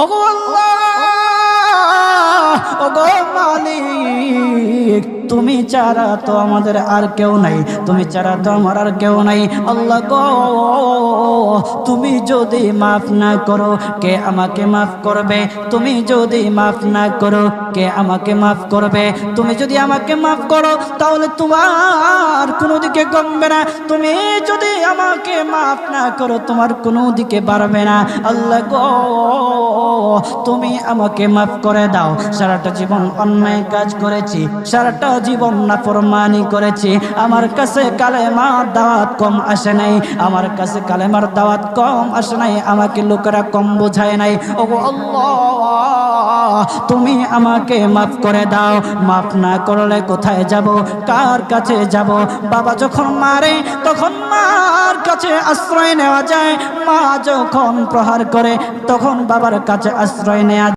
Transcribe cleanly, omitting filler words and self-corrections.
ওগো আল্লাহ, ওগো মালিক, তুমি ছাড়া তো আমাদের আর কেউ নাই, তুমি ছাড়া তো আমার আর কেউ নাই। আল্লাহ গো, তুমি যদি মাফ না করো কে আমাকে মাফ করবে? তুমি যদি মাফ না করো কে আমাকে মাফ করবে? তুমি যদি আমাকে মাফ করো তাহলে তোমার কোনো দিকে কমবে না, তুমি যদি আমাকে মাফ না করো তোমার কোনো দিকে বাড়বে না। আল্লাহ গো, তুমি আমাকে মাফ করে দাও। সারাটা জীবন অন্যায় কাজ করেছি, সারাটা জীবন নাফরমানি করেছি, আমার কাছে কালেমার দাওয়াত কম আসে নাই, আমার কাছে কালেমার দাওয়াত কম আসে নাই, আমাকে লোকেরা কম বোঝায় নাই। ওগো আল্লাহ, তুমি আমাকে মাফ করে দাও। মাফ না করলে কোথায় যাব, কার কাছে যাব? বাবা যখন মারে তখন মার কাছে আশ্রয় নেওয়া যায়, মা যখন প্রহার করে তখন বাবার কাছে আশ্রয় নেওয়া